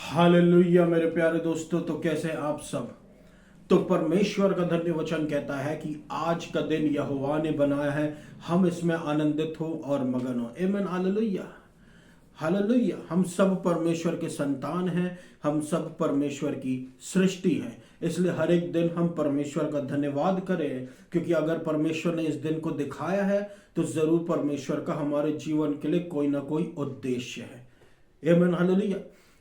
Hallelujah मेरे प्यारे दोस्तों, तो कैसे हैं आप सब। तो परमेश्वर का धन्य वचन कहता है कि आज का दिन यहोवा ने बनाया है, हम इसमें आनंदित हो और मगन हो। आमीन। हालेलुया। हालेलुया। हम सब परमेश्वर के संतान हैं, हम सब परमेश्वर की सृष्टि है। इसलिए हर एक दिन हम परमेश्वर का धन्यवाद करें, क्योंकि अगर परमेश्वर ने इस दिन को दिखाया है तो जरूर परमेश्वर का हमारे जीवन के लिए कोई ना कोई उद्देश्य है। आमीन। हालेलुया।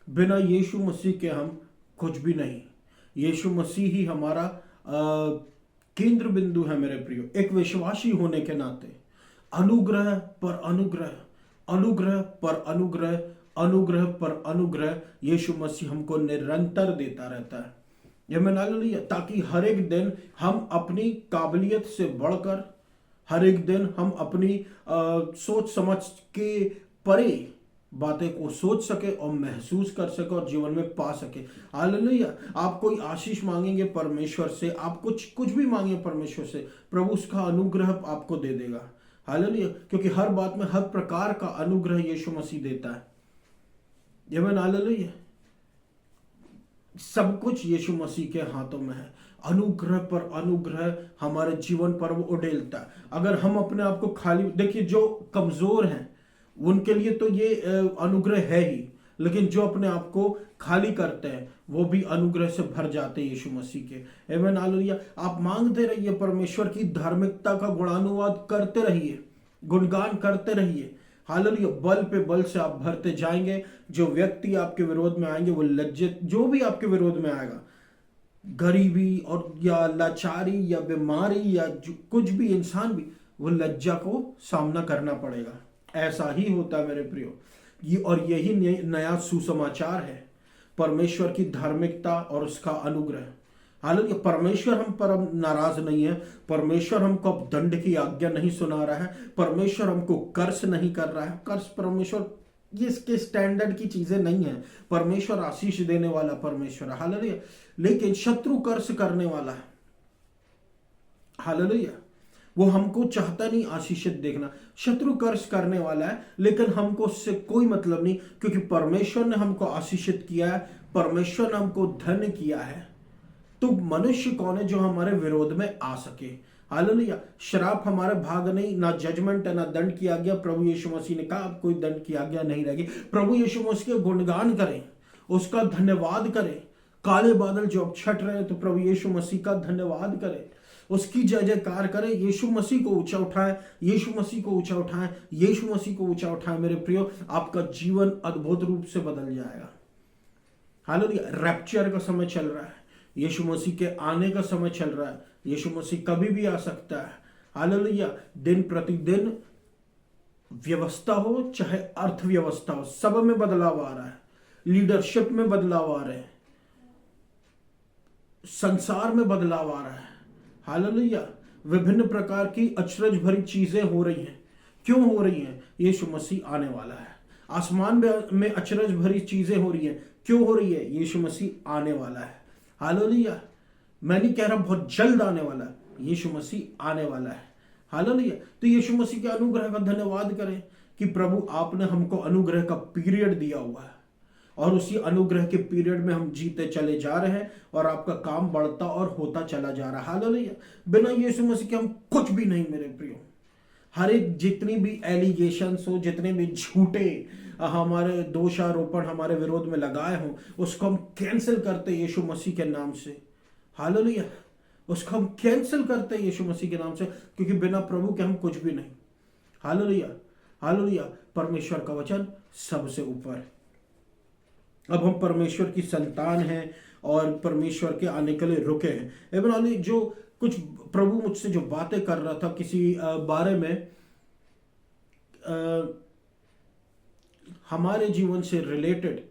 बिना यीशु मसीह के हम कुछ भी नहीं। यीशु मसीह ही हमारा केंद्र बिंदु है मेरे प्रियो। एक विश्वासी होने के नाते अनुग्रह पर अनुग्रह, अनुग्रह पर अनुग्रह, अनुग्रह पर अनुग्रह यीशु मसीह हमको निरंतर देता रहता है। यह मैं नाल लिया, ताकि हर एक दिन हम अपनी काबिलियत से बढ़कर, हर एक दिन हम अपनी सोच समझ के परे बातें को सोच सके और महसूस कर सके और जीवन में पा सके। हालेलुया। आप कोई आशीष मांगेंगे परमेश्वर से, आप कुछ भी मांगे परमेश्वर से, प्रभु उसका अनुग्रह आपको दे देगा। हालेलुया। क्योंकि हर बात में हर प्रकार का अनुग्रह यीशु मसीह देता है। ये मैं हालेलुया। सब कुछ यीशु मसीह के हाथों में है। अनुग्रह पर अनुग्रह हमारे जीवन पर वो उड़ेलता है। अगर हम अपने आप को खाली देखिए, जो कमजोर हैं उनके लिए तो ये अनुग्रह है ही, लेकिन जो अपने आप को खाली करते हैं वो भी अनुग्रह से भर जाते हैं यीशु मसीह के। आमीन। हालेलुया। आप मांगते रहिए, परमेश्वर की धार्मिकता का गुणानुवाद करते रहिए, गुणगान करते रहिए। हालेलुया। बल पे बल से आप भरते जाएंगे। जो व्यक्ति आपके विरोध में आएंगे वो लज्जित, जो भी आपके विरोध में आएगा, गरीबी और या लाचारी या बीमारी या कुछ भी इंसान भी, वो लज्जा को सामना करना पड़ेगा। ऐसा ही होता है मेरे प्रियो। ये और यही नया सुसमाचार है, परमेश्वर की धार्मिकता और उसका अनुग्रह। हालांकि परमेश्वर हम पर नाराज नहीं है, परमेश्वर हमको अब दंड की आज्ञा नहीं सुना रहा है, परमेश्वर हमको कर्ज नहीं कर रहा है। कर्ज परमेश्वर ये इसके स्टैंडर्ड की चीजें नहीं है। परमेश्वर आशीष देने वाला परमेश्वर है। हालेलुया। लेकिन शत्रु कर्ज करने वाला है। हालेलुया। वो हमको चाहता नहीं आशीषित देखना। शत्रु कर्ज करने वाला है, लेकिन हमको उससे कोई मतलब नहीं, क्योंकि परमेश्वर ने हमको आशीषित किया है, परमेश्वर ने हमको धन्य किया है। तो मनुष्य कौन है जो हमारे विरोध में आ सके। हालेलुया। श्राप हमारे भाग नहीं, ना जजमेंट है ना दंड की आज्ञा। प्रभु यीशु मसीह ने कहा अब कोई दंड की आज्ञा नहीं रहेगी। प्रभु यीशु मसीह के गुणगान करें, उसका धन्यवाद करें। काले बादल जो अब छट रहे हैं तो प्रभु यीशु मसीह का धन्यवाद करें, उसकी जय जयकार करें। यीशु मसीह को ऊंचा उठाएं, यीशु मसीह को ऊंचा उठाएं, यीशु मसीह को ऊंचा उठाएं। मेरे प्रियो, आपका जीवन अद्भुत रूप से बदल जाएगा। हालेलुया। रैप्चर का समय चल रहा है, यीशु मसीह के आने का समय चल रहा है। यीशु मसीह कभी भी आ सकता है। हालेलुया। दिन प्रतिदिन व्यवस्था हो चाहे अर्थव्यवस्था हो, सब में बदलाव आ रहा है। लीडरशिप में बदलाव आ रहे हैं, संसार में बदलाव आ रहा है। हालेलुया। विभिन्न प्रकार की अचरज भरी चीजें हो रही हैं। क्यों हो रही हैं? यीशु मसीह आने वाला है। आसमान में अचरज भरी चीजें हो रही हैं। क्यों हो रही है? यीशु मसीह आने वाला है। हालेलुया। मैं नहीं कह रहा बहुत जल्द आने वाला है, यीशु मसीह आने वाला है। हालेलुया। तो यीशु मसीह के अनुग्रह का धन्यवाद करें कि प्रभु आपने हमको अनुग्रह का पीरियड दिया हुआ है, और उसी अनुग्रह के पीरियड में हम जीते चले जा रहे हैं, और आपका काम बढ़ता और होता चला जा रहा है। हालेलुया। बिना यीशु मसीह के हम कुछ भी नहीं मेरे प्रियो। हर एक जितनी भी एलिगेशंस हो, जितने भी झूठे हमारे दोषारोपण हमारे विरोध में लगाए हों, उसको हम कैंसिल करते यीशु मसीह के नाम से। हालेलुया। उसको हम कैंसिल करते यीशु मसीह के नाम से, क्योंकि बिना प्रभु के हम कुछ भी नहीं। हालेलुया। हालेलुया। परमेश्वर का वचन सबसे ऊपर है। अब हम परमेश्वर की संतान हैं और परमेश्वर के आने के लिए रुके हैं। एवं जो कुछ प्रभु मुझसे जो बातें कर रहा था किसी बारे में, हमारे जीवन से रिलेटेड,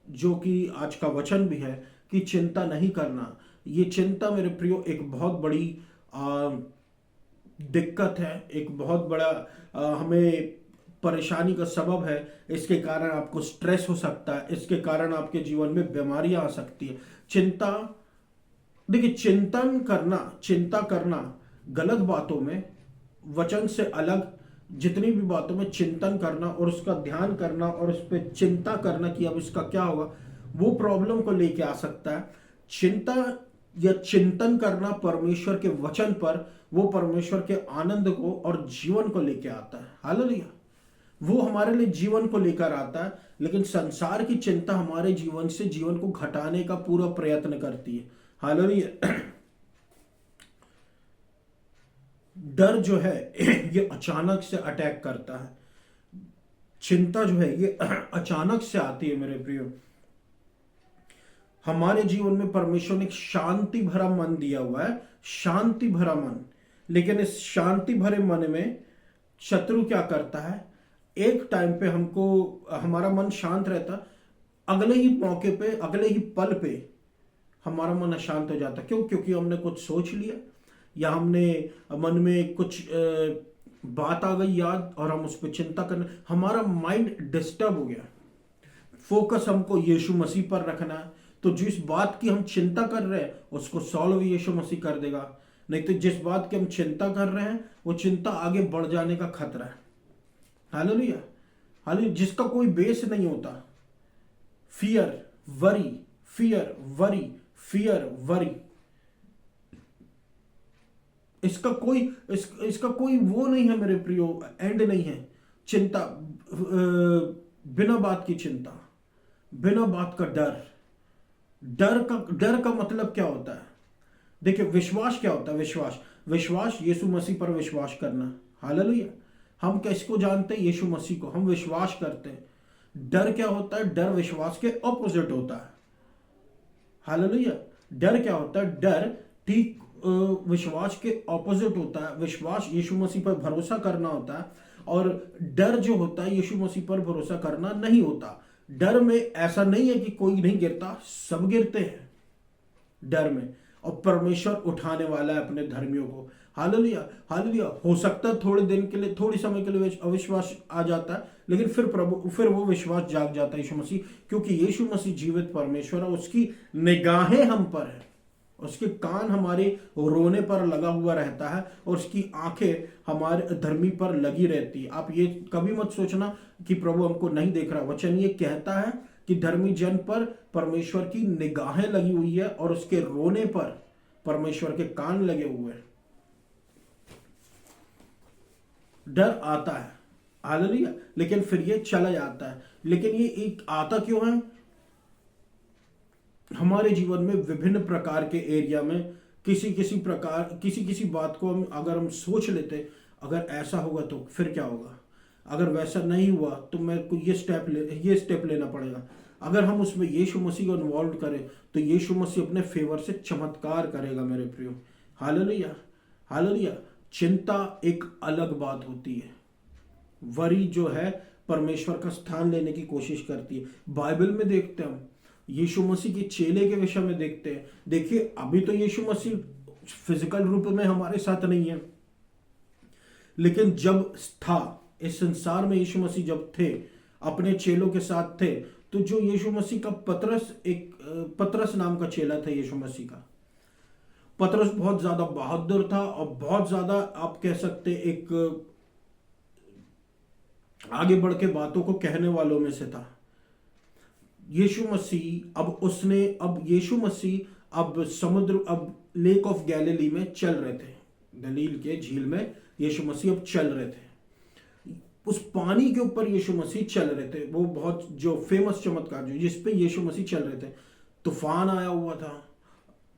जो कि आज का वचन भी है कि चिंता नहीं करना। ये चिंता मेरे प्रियो एक बहुत बड़ी दिक्कत है, एक बहुत बड़ा हमें परेशानी का सबब है। इसके कारण आपको स्ट्रेस हो सकता है, इसके कारण आपके जीवन में बीमारियां आ सकती है। चिंता, देखिए, चिंता करना गलत बातों में, वचन से अलग जितनी भी बातों में चिंतन करना और उसका ध्यान करना और उस पर चिंता करना कि अब इसका क्या होगा, वो प्रॉब्लम को लेके आ सकता है। चिंता या चिंतन करना परमेश्वर के वचन पर, वो परमेश्वर के आनंद को और जीवन को लेके आता है। हालेलुया। वो हमारे लिए जीवन को लेकर आता है, लेकिन संसार की चिंता हमारे जीवन से जीवन को घटाने का पूरा प्रयत्न करती है। हालेलुया। डर जो है ये अचानक से अटैक करता है। चिंता जो है ये अचानक से आती है मेरे प्रियो। हमारे जीवन में परमेश्वर ने एक शांति भरा मन दिया हुआ है, शांति भरा मन। लेकिन इस शांति भरे मन में शत्रु क्या करता है, एक टाइम पे हमको, हमारा मन शांत रहता, अगले ही मौके पे, अगले ही पल पे हमारा मन अशांत हो जाता। क्यों? क्योंकि हमने कुछ सोच लिया, या हमने मन में कुछ बात आ गई याद, और हम उस पर चिंता करने, हमारा माइंड डिस्टर्ब हो गया। फोकस हमको यीशु मसीह पर रखना है, तो जिस बात की हम चिंता कर रहे हैं उसको सॉल्व यीशु मसीह कर देगा। नहीं तो जिस बात की हम चिंता कर रहे हैं वो चिंता आगे बढ़ जाने का खतरा है। हालेलुया। हालेलुया। जिसका कोई बेस नहीं होता, fear worry, fear worry, fear worry, इसका कोई वो नहीं है मेरे प्रियो, एंड नहीं है। चिंता, बिना बात की चिंता, बिना बात का डर। डर का मतलब क्या होता है? देखिए, विश्वास क्या होता है? विश्वास यीशु मसीह पर विश्वास करना। हालेलुया। हम किसको जानते हैं? यीशु मसीह को हम विश्वास करते हैं। डर क्या होता है? डर विश्वास के ऑपोजिट होता है। हालेलुया। डर क्या होता है? डर ठीक विश्वास के ऑपोजिट होता है। विश्वास यीशु मसीह पर भरोसा करना होता है, और डर जो होता है यीशु मसीह पर भरोसा करना नहीं होता। डर में ऐसा नहीं है कि कोई नहीं गिरता, सब गिरते हैं डर में, और परमेश्वर उठाने वाला है अपने धर्मियों को। हालेलुया। हालेलुया। हो सकता है थोड़े दिन के लिए, थोड़ी समय के लिए अविश्वास आ जाता है, लेकिन फिर वो विश्वास जाग जाता है यीशु मसीह, क्योंकि यीशु मसीह जीवित परमेश्वर है। उसकी निगाहें हम पर है, उसके कान हमारे रोने पर लगा हुआ रहता है, और उसकी आंखें हमारे धर्मी पर लगी रहती है। आप ये कभी मत सोचना कि प्रभु हमको नहीं देख रहा। वचन ये कहता है कि धर्मी जन पर परमेश्वर की निगाहें लगी हुई है, और उसके रोने पर परमेश्वर के कान लगे हुए हैं। डर आता है, हालेलुया, लेकिन फिर ये चला जाता है। लेकिन ये एक आता क्यों है? हमारे जीवन में विभिन्न प्रकार के एरिया में किसी बात को अगर हम सोच लेते, अगर ऐसा होगा तो फिर क्या होगा, अगर वैसा नहीं हुआ तो मेरे को ये स्टेप लेना पड़ेगा। अगर हम उसमें यीशु मसीह को इन्वॉल्व करें तो यीशु मसीह अपने फेवर से चमत्कार करेगा मेरे प्रियो। हालेलुया। हालेलुया। चिंता एक अलग बात होती है। वरी जो है परमेश्वर का स्थान लेने की कोशिश करती है। बाइबल में देखते हैं, हम यीशु मसीह के चेले के विषय में देखते हैं। देखिए, अभी तो यीशु मसीह फिजिकल रूप में हमारे साथ नहीं है, लेकिन जब था इस संसार में, यीशु मसीह जब थे, अपने चेलों के साथ थे, तो जो यीशु मसीह का पतरस नाम का चेला था यीशु मसीह का। पतरस बहुत ज्यादा बहादुर था, और बहुत ज्यादा आप कह सकते एक आगे बढ़ के बातों को कहने वालों में से था। यीशु मसीह अब लेक ऑफ गैलिली में चल रहे थे, गलील के झील में यीशु मसीह अब चल रहे थे। उस पानी के ऊपर यीशु मसीह चल रहे थे। वो बहुत जो फेमस चमत्कार जो जिस पे यीशु मसीह चल रहे थे, तूफान आया हुआ था,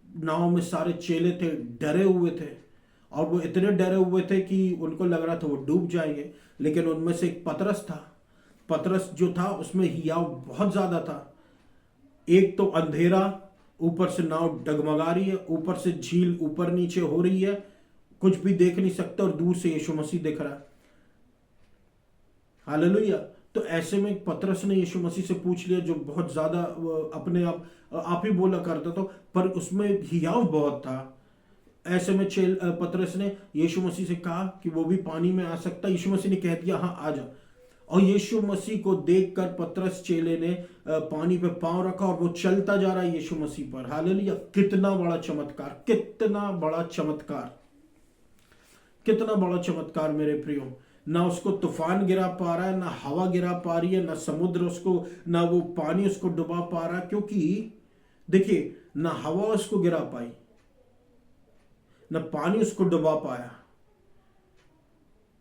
नाव में सारे चेले थे, डरे हुए थे, और वो इतने डरे हुए थे कि उनको लग रहा था वो डूब जाएंगे। लेकिन उनमें से एक पतरस था। पतरस जो था उसमें हियाव बहुत ज्यादा था। एक तो अंधेरा, ऊपर से नाव डगमगा रही है, ऊपर से झील ऊपर नीचे हो रही है, कुछ भी देख नहीं सकते, और दूर से यीशु मसीह दिख रहा है। हालेलुया। तो ऐसे में पतरस ने यीशु मसीह से पूछ लिया, जो बहुत ज्यादा अपने आप ही बोला करता था, पर उसमें हियाव बहुत था। ऐसे में पतरस ने यीशु मसीह से कहा कि वो भी पानी में आ सकता। यीशु मसीह ने कह दिया हाँ आ जा। और यीशु मसीह को देखकर पतरस चेले ने पानी पे पांव रखा, और वो चलता जा रहा है यीशु मसीह पर। हालेलुया। कितना बड़ा चमत्कार, कितना बड़ा चमत्कार, कितना बड़ा चमत्कार मेरे प्रियो। ना उसको तूफान गिरा पा रहा है, ना हवा गिरा पा रही है, ना समुद्र उसको, ना वो पानी उसको डुबा पा रहा है, क्योंकि देखिए ना हवा उसको गिरा पाई, ना पानी उसको डुबा पाया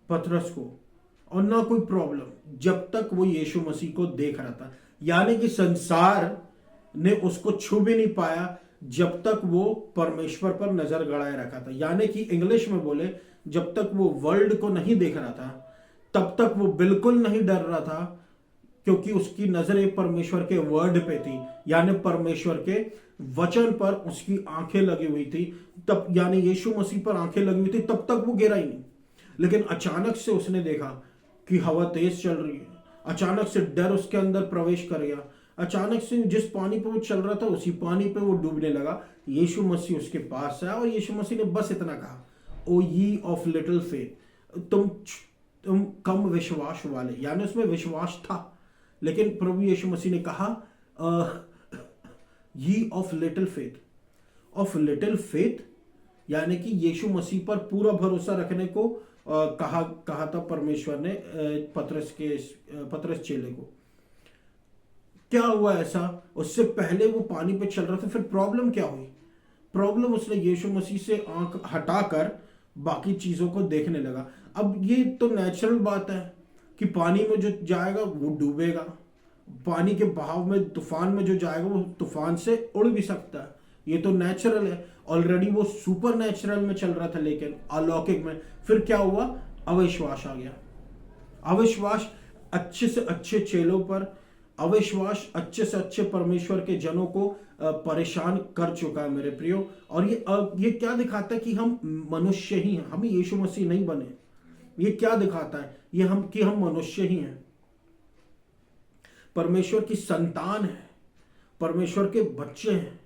पतरस को, और ना कोई प्रॉब्लम, जब तक वो यीशु मसीह को देख रहा था। यानी कि संसार ने उसको छू भी नहीं पाया जब तक वो परमेश्वर पर नजर गड़ाए रखा था। यानी कि इंग्लिश में बोले, जब तक वो वर्ल्ड को नहीं देख रहा था तब तक वो बिल्कुल नहीं डर रहा था, क्योंकि उसकी नजरें परमेश्वर के वर्ड पे थी, यानी परमेश्वर के वचन पर उसकी आंखें लगी हुई थी। तब यानी यीशु मसीह पर आंखें लगी हुई थी, तब तक वो गिरा ही नहीं। लेकिन अचानक से उसने देखा कि हवा तेज चल रही है, अचानक से डर उसके अंदर प्रवेश कर गया, अचानक से जिस पानी पे वो चल रहा था उसी पानी पे वो डूबने लगा। यीशु मसीह उसके पास आया और यीशु मसीह ने बस इतना कहा, ओ यी ऑफ लिटिल फेथ, तुम कम विश्वास वाले। यानी उसमें विश्वास था, लेकिन प्रभु यीशु मसीह ने कहा यी of little faith. Of little faith यानी कि यीशु मसीह पर पूरा भरोसा रखने को कहा था परमेश्वर ने पतरस चेले को। क्या हुआ ऐसा, उससे पहले वो पानी पे चल रहा था, फिर प्रॉब्लम क्या हुई? प्रॉब्लम, उसने यीशु मसीह से आंख हटाकर बाकी चीजों को देखने लगा। अब ये तो नेचुरल बात है कि पानी में जो जाएगा वो डूबेगा, पानी के बहाव में, तूफान में जो जाएगा वो तूफान से उड़ भी सकता है, ये तो नेचुरल है। ऑलरेडी वो सुपर नेचुरल में चल रहा था, लेकिन अलौकिक में फिर क्या हुआ? अविश्वास आ गया। अविश्वास अच्छे से अच्छे चेलों पर, अविश्वास अच्छे से अच्छे परमेश्वर के जनों को परेशान कर चुका है मेरे प्रियो। और ये क्या दिखाता है कि हम मनुष्य ही हैं, हम यीशु मसीह नहीं बने। ये क्या दिखाता है? ये हम मनुष्य ही हैं, परमेश्वर की संतान है, परमेश्वर के बच्चे हैं,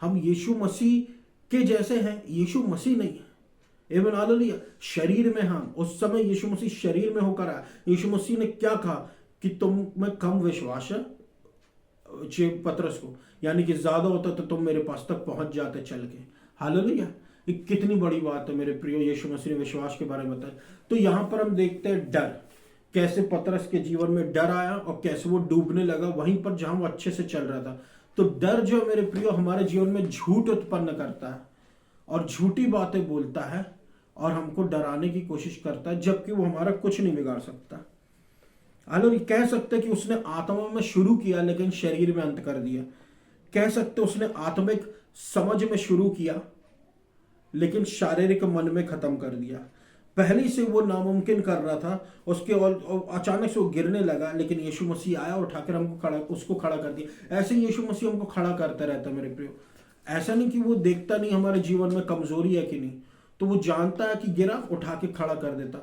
हम यीशु मसीह के जैसे हैं, यीशु मसीह नहीं है। आमीन हालेलुया। शरीर में हम उस समय यीशु मसीह शरीर में होकर आया। यीशु मसीह ने क्या कहा कि तुम में कम विश्वास है पतरस को, यानी कि ज्यादा होता तो तुम मेरे पास तक पहुंच जाते चल के। हालेलुया। ये कितनी बड़ी बात है मेरे प्रियो, यीशु मसीह ने विश्वास के बारे में बताया। तो यहां पर हम देखते हैं डर, कैसे पतरस के जीवन में डर आया और कैसे वो डूबने लगा वहीं पर जहां वो अच्छे से चल रहा था। तो डर जो मेरे प्रियो हमारे जीवन में झूठ उत्पन्न करता है और झूठी बातें बोलता है और हमको डराने की कोशिश करता है, जबकि वो हमारा कुछ नहीं बिगाड़ सकता। हालेलुया। कह सकते कि उसने आत्मा में शुरू किया लेकिन शरीर में अंत कर दिया। कह सकते उसने आत्मिक समझ में शुरू किया लेकिन शारीरिक मन में खत्म कर दिया। पहले से वो नामुमकिन कर रहा था, उसके और अचानक से वो गिरने लगा, लेकिन यीशु मसीह आया, उठाकर उसको खड़ा कर दिया। ऐसे यीशु मसीह हमको खड़ा करता रहता है मेरे प्रियो। ऐसा नहीं कि वो देखता नहीं हमारे जीवन में कमजोरी है कि नहीं, तो वो जानता है कि गिरा, उठा के खड़ा कर देता।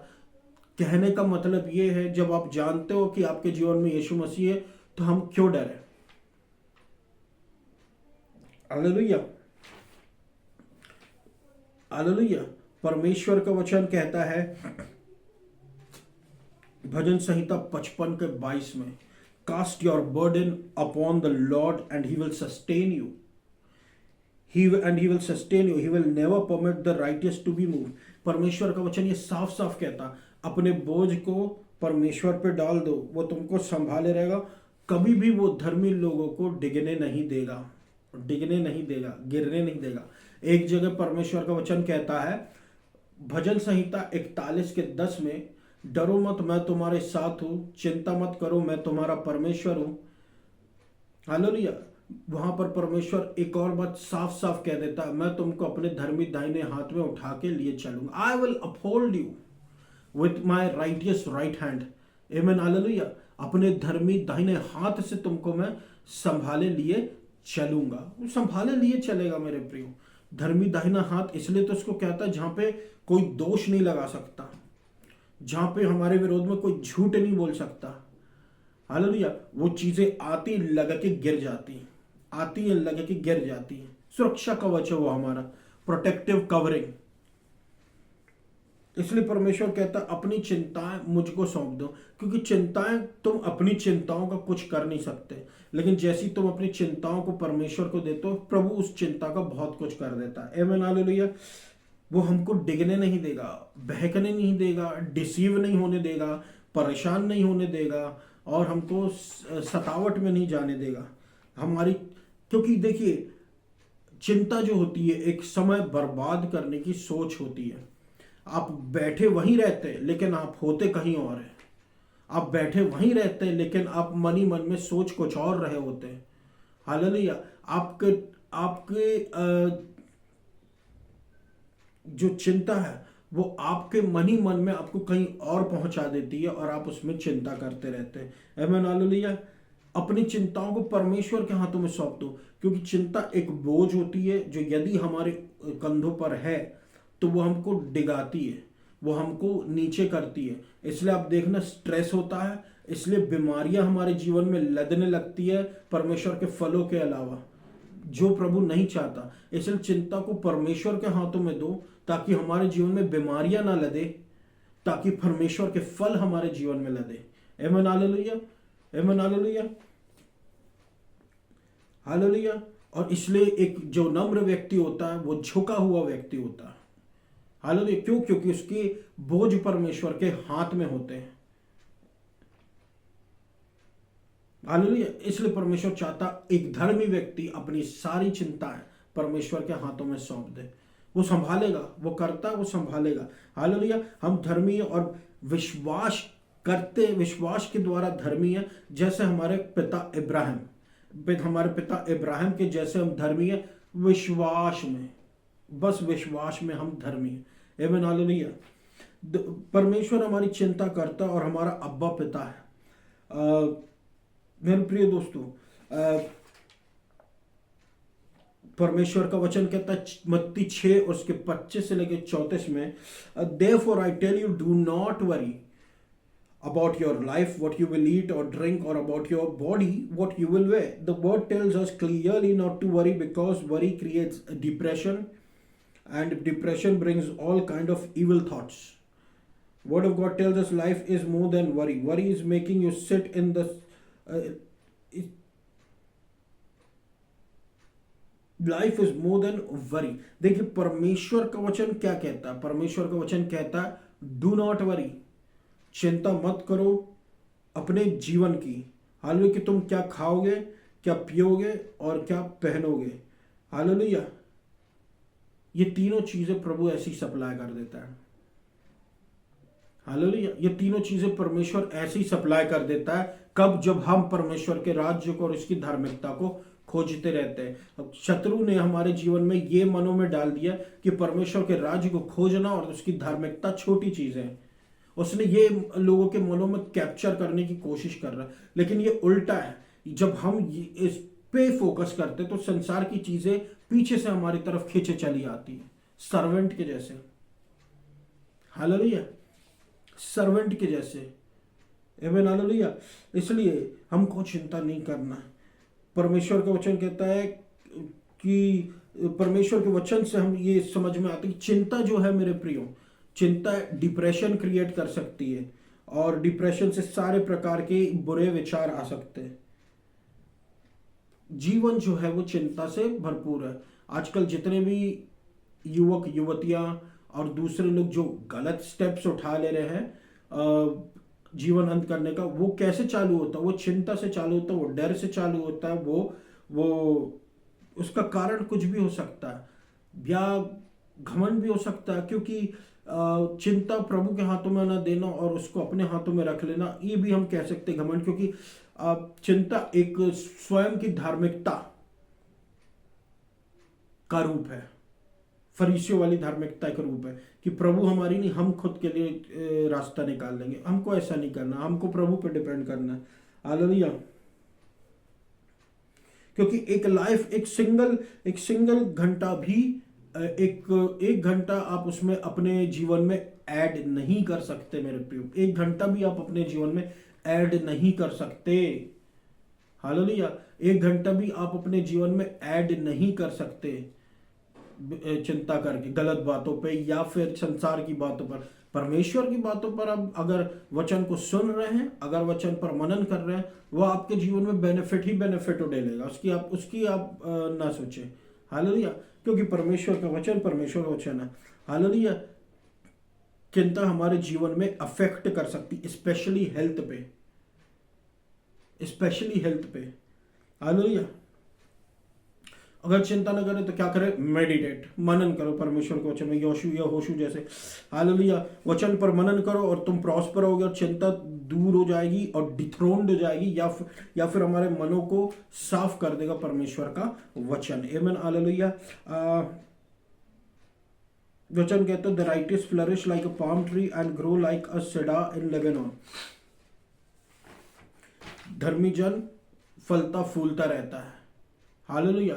कहने का मतलब ये है, जब आप जानते हो कि आपके जीवन में यीशु मसीह है तो हम क्यों डरे? Hallelujah, hallelujah. परमेश्वर का वचन कहता है भजन संहिता 55 के 22 में, cast your burden upon the Lord and he will sustain you, he will sustain you, he will never permit the righteous to be moved। परमेश्वर का वचन ये साफ साफ कहता, अपने बोझ को परमेश्वर पे डाल दो, वो तुमको संभाले रहेगा, कभी भी वो धर्मी लोगों को डिगने नहीं देगा, गिरने नहीं देगा। एक जगह परमेश्वर का वचन कहता है भजन संहिता 41 के 10 में, डरो मत, मैं तुम्हारे साथ हूं, चिंता मत करो, मैं तुम्हारा परमेश्वर हूं। हालेलुया। वहां पर परमेश्वर एक और बात साफ साफ कह देता है, मैं तुमको अपने धर्मी दाहिने हाथ में उठा के लिए चलूंगा। I will uphold you with my righteous right hand. आमीन हालेलुया। अपने धर्मी दाहिने हाथ से तुमको मैं संभाले लिए चलूंगा। वो संभाले लिए चलेगा मेरे प्रियो। धर्मी दाहिना हाथ इसलिए तो उसको कहता है जहां पे कोई दोष नहीं लगा सकता, जहां पे हमारे विरोध में कोई झूठ नहीं बोल सकता। हालेलुया। वो चीजें आती लगा के गिर जाती हैं, आती है लगे कि गिर जाती है। सुरक्षा कवच है वो हमारा, प्रोटेक्टिव कवरिंग। इसलिए परमेश्वर कहता अपनी चिंताएं मुझको सौंप दो, क्योंकि चिंताएं, तुम अपनी चिंताओं का कुछ कर नहीं सकते, लेकिन जैसी तुम अपनी चिंताओं को परमेश्वर को देते हो, प्रभु उस चिंता का बहुत कुछ कर देता है। आमीन हालेलुया। वो हमको डिगने नहीं देगा, बहकने नहीं देगा, डिसीव नहीं होने देगा, परेशान नहीं होने देगा और हमको सतावट में नहीं जाने देगा हमारी। क्योंकि देखिए, चिंता जो होती है एक समय बर्बाद करने की सोच होती है। आप बैठे वहीं रहते लेकिन आप होते कहीं और हैं। आप बैठे वहीं रहते लेकिन आप मन ही मन में सोच कुछ और रहे होते हैं। हालेलुया। आपके आपके जो चिंता है वो आपके मन ही मन में आपको कहीं और पहुंचा देती है और आप उसमें चिंता करते रहते हैं। आमीन, हालेलुया। अपनी चिंताओं को परमेश्वर के हाथों में सौंप दो, क्योंकि चिंता एक बोझ होती है जो यदि हमारे कंधों पर है तो वो हमको डिगाती है, वो हमको नीचे करती है। इसलिए आप देखना, स्ट्रेस होता है, इसलिए बीमारियां हमारे जीवन में लदने लगती है परमेश्वर के फलों के अलावा, जो प्रभु नहीं चाहता। इसलिए चिंता को परमेश्वर के हाथों में दो ताकि हमारे जीवन में बीमारियां ना लदे, ताकि परमेश्वर के फल हमारे जीवन में लदे। आमीन, हालेलुया। आमीन, हालेलुया। हालेलुया। और इसलिए एक जो नम्र व्यक्ति होता है वो झुका हुआ व्यक्ति होता है। हालेलुया। क्यों? क्योंकि उसके बोझ परमेश्वर के हाथ में होते हैं। हालेलुया। इसलिए परमेश्वर चाहता एक धर्मी व्यक्ति अपनी सारी चिंताएं परमेश्वर के हाथों में सौंप दे। वो संभालेगा, वो करता, वो संभालेगा। हालेलुया। हम धर्मी और विश्वास करते, विश्वास के द्वारा धर्मी है, जैसे हमारे पिता इब्राहिम, हमारे पिता इब्राहिम के जैसे हम धर्मी है विश्वास में, बस विश्वास में हम धर्मी है। आमीन, हालेलुया। परमेश्वर हमारी चिंता करता और हमारा अब्बा पिता है। मेरे प्रिय दोस्तों, परमेश्वर का वचन कहता है मत्ती 6 उसके 25 से लेकर 34 में, therefore I tell you, do not worry about your life, what you will eat or drink, or about your body, what you will wear. The word tells us clearly not to worry, because worry creates depression, and depression brings all kind of evil thoughts. Word of God tells us life is more than worry. Worry is making you sit in the life is more than worry. देखिए परमेश्वर का वचन क्या कहता है? परमेश्वर का वचन कहता है डू नॉट वरी, चिंता मत करो अपने जीवन की। हालेलुया। कि तुम क्या खाओगे, क्या पियोगे और क्या पहनोगे। हालेलुया। ये तीनों चीजें प्रभु ऐसी सप्लाई कर देता है। हालेलुया। ये तीनों चीजें परमेश्वर ऐसी सप्लाई कर देता है। कब? जब हम परमेश्वर के राज्य को और उसकी धार्मिकता को खोजते रहते हैं। अब शत्रु ने हमारे जीवन में ये मनों में डाल दिया कि परमेश्वर के राज्य को खोजना और उसकी धार्मिकता छोटी चीज है। उसने ये लोगों के मनों में कैप्चर करने की कोशिश कर रहा है, लेकिन ये उल्टा है। जब हम इस पे फोकस करते तो संसार की चीजें पीछे से हमारी तरफ खींचे चली आती है, सर्वेंट के जैसे। हालेलुया। सर्वेंट के जैसे। आमीन, हालेलुया। इसलिए हमको चिंता नहीं करना है। परमेश्वर का वचन कहता है कि परमेश्वर के वचन से हम ये समझ में आता है कि चिंता जो है मेरे प्रियो, चिंता डिप्रेशन क्रिएट कर सकती है और डिप्रेशन से सारे प्रकार के बुरे विचार आ सकते हैं। जीवन जो है वो चिंता से भरपूर है। आजकल जितने भी युवक युवतियां और दूसरे लोग जो गलत स्टेप्स उठा ले रहे हैं जीवन अंत करने का, वो कैसे चालू होता है? वो चिंता से चालू होता है, वो डर से चालू होता है। वो उसका कारण कुछ भी हो सकता है या घमंड भी हो सकता है, क्योंकि चिंता प्रभु के हाथों में ना देना और उसको अपने हाथों में रख लेना, ये भी हम कह सकते हैं घमंड। क्योंकि चिंता एक स्वयं की धार्मिकता का रूप है, फरीसियों वाली धार्मिकता का रूप है कि प्रभु हमारी नहीं, हम खुद के लिए रास्ता निकाल लेंगे। हमको ऐसा नहीं करना, हमको प्रभु पर डिपेंड करना है। हालेलुया। क्योंकि एक लाइफ, एक सिंगल घंटा भी, एक घंटा आप उसमें अपने जीवन में ऐड नहीं कर सकते मेरे प्रियो। एक घंटा भी आप अपने जीवन में ऐड नहीं कर सकते। हालेलुया। एक घंटा भी आप अपने जीवन में ऐड नहीं कर सकते चिंता करके, गलत बातों पे या फिर संसार की बातों पर। परमेश्वर की बातों पर आप अगर वचन को सुन रहे हैं, अगर वचन पर मनन कर रहे हैं, वो आपके जीवन में बेनिफिट ही बेनिफिट उड़ेलेगा। उसकी आप ना सोचें। हालेलुया, क्योंकि परमेश्वर का वचन परमेश्वर का वचन है। हालेलुया, चिंता हमारे जीवन में अफेक्ट कर सकती, स्पेशली हेल्थ पे, स्पेशली हेल्थ पे। हालेलुया, अगर चिंता न करें तो क्या करें? मेडिटेट, मनन करो परमेश्वर के वचन में, योशु या होशु जैसे। हालेलुया, वचन पर मनन करो और तुम प्रॉस्पर होगे और चिंता दूर हो जाएगी और डिथ्रोन्ड हो जाएगी, या फिर हमारे मनों को साफ कर देगा परमेश्वर का वचन। आमीन, हालेलुया। वचन कहते हैं the righteous flourish like a palm tree and grow like a cedar in Lebanon. धर्मी जन फलता फूलता रहता है। हालेलुया,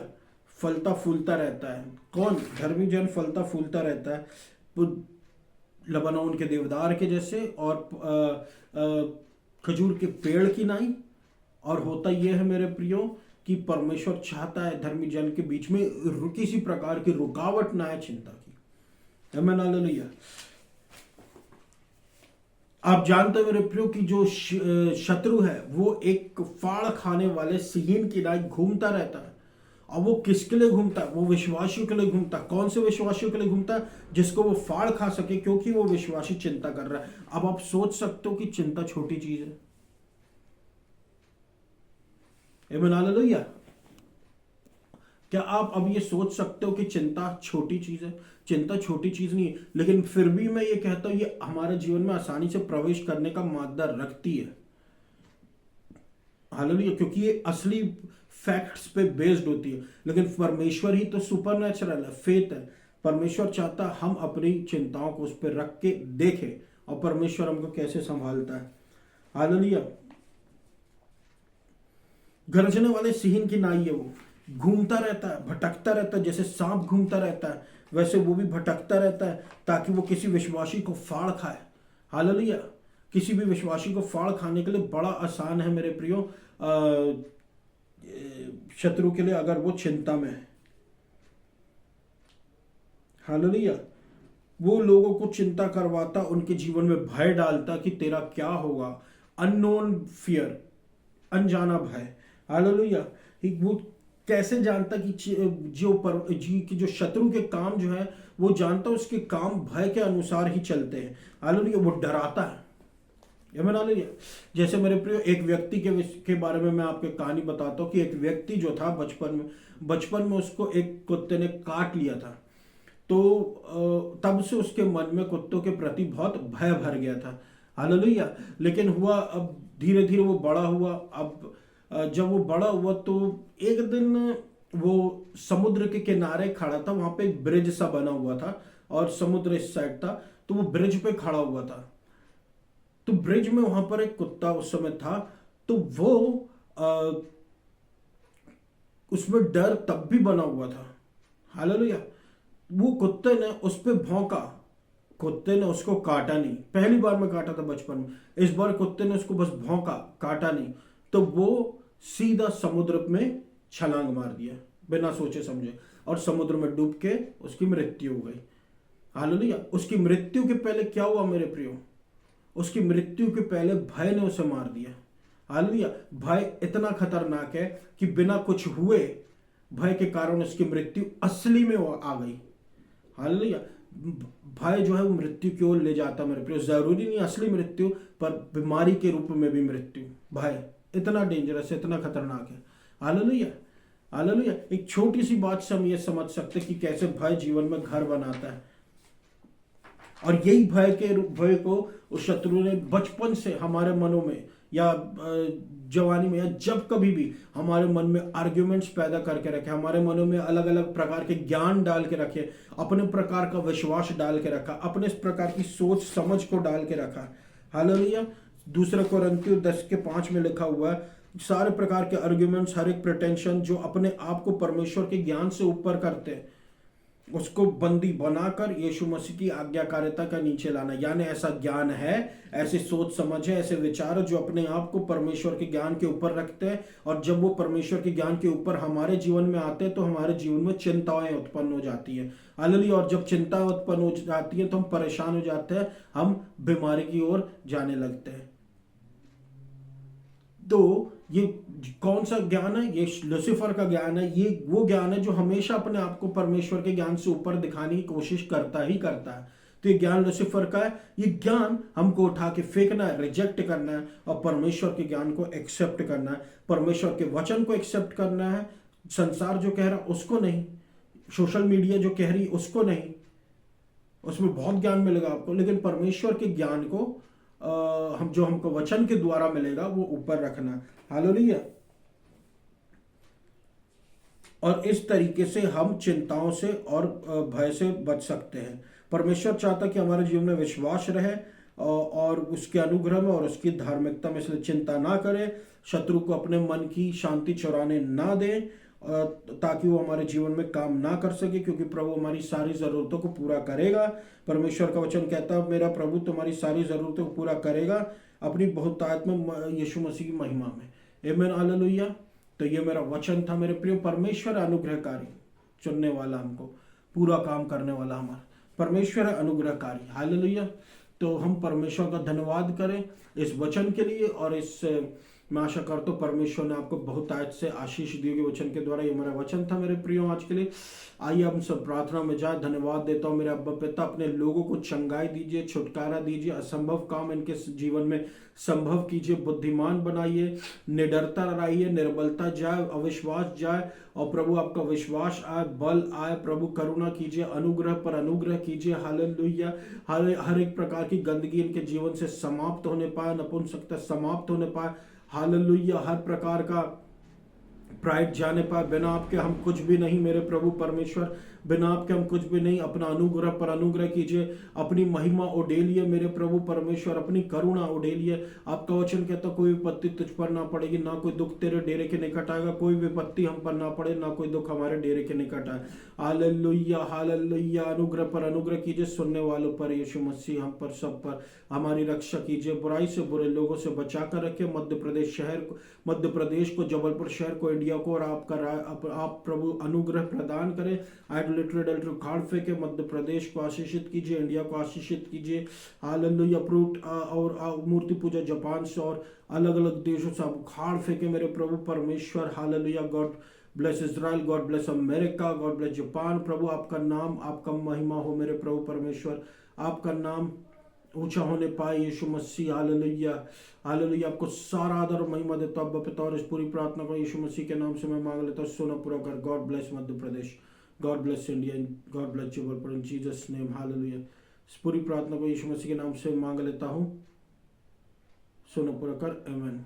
फलता फूलता रहता है। कौन? धर्मी जन फलता फूलता रहता है, वो लबानोन के देवदार के जैसे और खजूर के पेड़ की नाई। और होता यह है मेरे प्रियो कि परमेश्वर चाहता है धर्मी जन के बीच में किसी प्रकार की रुकावट ना आए चिंता की। आमीन, हालेलुया। आप जानते हो मेरे प्रियो कि जो शत्रु है वो एक फाड़ खाने वाले सिंह की नाई घूमता रहता है। और वो किसके लिए घूमता है? वो विश्वासियों के लिए घूमता है। कौन से विश्वासियों के लिए घूमता है? जिसको वो फाड़ खा सके, क्योंकि वो विश्वासी चिंता कर रहा है। अब आप सोच सकते हो कि चिंता छोटी चीज है। आमीन, हालेलुया। क्या आप अब ये सोच सकते हो कि चिंता छोटी चीज है? चिंता छोटी चीज नहीं है, लेकिन फिर भी मैं ये कहता हूं ये हमारे जीवन में आसानी से प्रवेश करने का मादा रखती है। हालेलुया, क्योंकि ये असली फैक्ट्स पे बेस्ड होती है। लेकिन परमेश्वर ही तो सुपरनेचुरल है, फेथ है। परमेश्वर चाहता है हम अपनी चिंताओं को उस पर रख के देखें और परमेश्वर हमको कैसे संभालता है। हालेलुया, गरजने वाले सिंह की नाई है, वो घूमता रहता है, भटकता रहता है। जैसे सांप घूमता रहता है वैसे वो भी भटकता रहता है, ताकि वो किसी विश्वासी को फाड़ खाए। हालेलुया, किसी भी विश्वासी को फाड़ खाने के लिए बड़ा आसान है मेरे प्रियो, शत्रु के लिए, अगर वो चिंता में है। हालेलुया, वो लोगों को चिंता करवाता, उनके जीवन में भय डालता कि तेरा क्या होगा। अननोन फियर, अनजाना भय। हालेलुया, वो कैसे जानता कि जो शत्रु के काम जो है वो जानता, उसके काम भय के अनुसार ही चलते हैं। हालेलुया, वो डराता है। आमीन, हालेलुया। जैसे मेरे प्रियो एक व्यक्ति के बारे में मैं आपको कहानी बताता हूँ कि एक व्यक्ति जो था बचपन में उसको एक कुत्ते ने काट लिया था। तो तब से उसके मन में कुत्तों के प्रति बहुत भय भर गया था। हालेलुया, लेकिन हुआ अब धीरे धीरे वो बड़ा हुआ। अब जब वो बड़ा हुआ तो एक दिन वो समुद्र के किनारे खड़ा था, वहां पे एक ब्रिज सा बना हुआ था और समुद्र इस साइड था, तो वो ब्रिज पे खड़ा हुआ था। तो ब्रिज में वहां पर एक कुत्ता उस समय था, तो वो उसमें डर तब भी बना हुआ था। हालेलुया, वो कुत्ते ने उस पे भौंका, कुत्ते ने उसको काटा नहीं। पहली बार में काटा था बचपन में, इस बार कुत्ते ने उसको बस भौंका, काटा नहीं। तो वो सीधा समुद्र में छलांग मार दिया बिना सोचे समझे, और समुद्र में डूब के उसकी मृत्यु हो गई। हालेलुया, उसकी मृत्यु के पहले क्या हुआ मेरे प्रियो? उसकी मृत्यु के पहले भय ने उसे मार दिया। हालेलुया, भय इतना खतरनाक है कि बिना कुछ हुए भय के कारण उसकी मृत्यु असली में आ गई। हालेलुया, भय जो है वो मृत्यु की ओर ले जाता मेरे प्रियो। जरूरी नहीं असली मृत्यु, पर बीमारी के रूप में भी मृत्यु। भय इतना डेंजरस है, इतना खतरनाक है। Hallelujah, hallelujah. एक छोटी सी बात से हम ये समझ सकते हैं कि कैसे भय जीवन में घर बनाता है। और यही भय को उस शत्रु ने बचपन से हमारे मनों में या जवानी में या जब कभी भी हमारे मन में आर्ग्यूमेंट्स पैदा करके रखे, हमारे मनों में अलग अलग प्रकार के ज्ञान डाल के रखे, अपने प्रकार का विश्वास डाल के रखा, अपने इस प्रकार की सोच समझ को डाल के रखा। हालेलुया, दूसरा कोरिन्थियों 10:5 में लिखा हुआ है, सारे प्रकार के आर्ग्यूमेंट्स, हर एक प्रिटेंशन जो अपने आप को परमेश्वर के ज्ञान से ऊपर करते हैं, उसको बंदी बनाकर यीशु मसीह की आज्ञाकारिता का नीचे लाना। यानी ऐसा ज्ञान है, ऐसी सोच समझ है, ऐसे विचार जो अपने आप को परमेश्वर के ज्ञान के ऊपर रखते हैं। और जब वो परमेश्वर के ज्ञान के ऊपर हमारे जीवन में आते हैं तो हमारे जीवन में चिंताएं उत्पन्न हो जाती है। हालेलुया, और जब चिंता उत्पन्न हो जाती है तो हम परेशान हो जाते हैं, हम बीमारी की ओर जाने लगते हैं। तो ये कौन सा ज्ञान है? ये लूसीफर का ज्ञान है। ये वो ज्ञान है जो हमेशा अपने आप को परमेश्वर के ज्ञान से ऊपर दिखाने की कोशिश करता ही करता है। तो ये ज्ञान लूसीफर का है। ये ज्ञान हमको उठा के फेंकना है, रिजेक्ट करना है और परमेश्वर के ज्ञान को एक्सेप्ट करना है, परमेश्वर के वचन को एक्सेप्ट करना है। संसार जो कह रहा उसको नहीं, सोशल मीडिया जो कह रही उसको नहीं, उसमें बहुत ज्ञान मिलेगा आपको, लेकिन परमेश्वर के ज्ञान को हम जो हमको वचन के द्वारा मिलेगा वो ऊपर रखना। हालेलुया। और इस तरीके से हम चिंताओं से और भय से बच सकते हैं। परमेश्वर चाहता कि हमारे जीवन में विश्वास रहे और उसके अनुग्रह में और उसकी धार्मिकता में, इसलिए चिंता ना करें, शत्रु को अपने मन की शांति चुराने ना दें ताकि वो हमारे जीवन में काम ना कर सके, क्योंकि प्रभु हमारी सारी ज़रूरतों को पूरा करेगा। परमेश्वर का वचन कहता है मेरा प्रभु तुम्हारी सारी ज़रूरतों को पूरा करेगा अपनी बहुतायत में यीशु मसीह की महिमा में। आमीन, हालेलुया। तो ये मेरा वचन था मेरे प्रिय। परमेश्वर अनुग्रहकारी, चुनने वाला, हमको पूरा काम करने वाला हमारा परमेश्वर है, अनुग्रहकारी। हालेलुया। तो हम परमेश्वर का धन्यवाद करें इस वचन के लिए, और इस मैं आशा करता हूँ परमेश्वर ने आपको बहुत आज से आशीष दी होगी वचन के द्वारा। ये मेरा वचन था मेरे प्रियो आज के लिए। आइए हम सब प्रार्थना में जाए। धन्यवाद देता हूँ मेरे अब्बा पिता, अपने लोगों को चंगाई दीजिए, छुटकारा दीजिए, असंभव काम इनके जीवन में संभव कीजिए, बुद्धिमान बनाइए, निडरता रहिए, निर्बलता जाए, अविश्वास जाए, और प्रभु आपका विश्वास आए, बल आए। प्रभु करुणा कीजिए, अनुग्रह पर अनुग्रह कीजिए। हालेलुया। हर एक प्रकार की गंदगी इनके जीवन से समाप्त होने पाए, नपुंसकता समाप्त होने पाए। हालेलुया। हर प्रकार का प्राइड जाने पाए। बिना आपके हम कुछ भी नहीं मेरे प्रभु परमेश्वर, बिना आपके हम कुछ भी नहीं। अपना अनुग्रह पर अनुग्रह कीजिए, अपनी महिमा उड़ेलिए मेरे प्रभु परमेश्वर, अपनी करुणा उड़ेलिए। आपका वचन कहता कोई विपत्ति तुझ पर ना पड़ेगी, ना कोई दुख तेरे डेरे के निकट आएगा। कोई विपत्ति हम पर ना पड़े, ना कोई दुख हमारे डेरे के निकट आए। Hallelujah, hallelujah. अनुग्रह पर अनुग्रह कीजिए सुनने वालों पर, यीशु मसीह हम पर, सब पर हमारी रक्षा कीजिए। बुराई से, बुरे लोगों से बचा कर रखे। मध्य प्रदेश शहर को, मध्य प्रदेश को, जबलपुर शहर को, इंडिया को, और आपका आप प्रभु अनुग्रह प्रदान करें। आइडोलेट्री उखाड़ फेंके। मध्य प्रदेश को आशीषित कीजिए, इंडिया को आशीषित कीजिए। हालेलुया। अप्रूव्ड और मूर्ति पूजा जापान से और अलग अलग देशों से आप उखाड़ फेंके मेरे प्रभु परमेश्वर। Hallelujah. God bless Israel, God bless America, God bless Japan. प्रभु आपका नाम, आपका महिमा हो मेरे प्रभु परमेश्वर, आपका नाम ऊंचा होने पाए यीशु मसीह। Hallelujah, hallelujah. आपको सारा आदर और महिमा देता हूं पिता, और इस पूरी प्रार्थना को यीशु मसीह के नाम से मैं मांग लेता हूं। सोना पूरा कर। God bless Madhya Pradesh, God bless India, God bless Jabalpur, इन जीसस नेम। हालेलुया। इस पूरी प्रार्थना को यीशु मसीह के नाम से मांग लेता हूं। सोना पूरा कर। आमीन।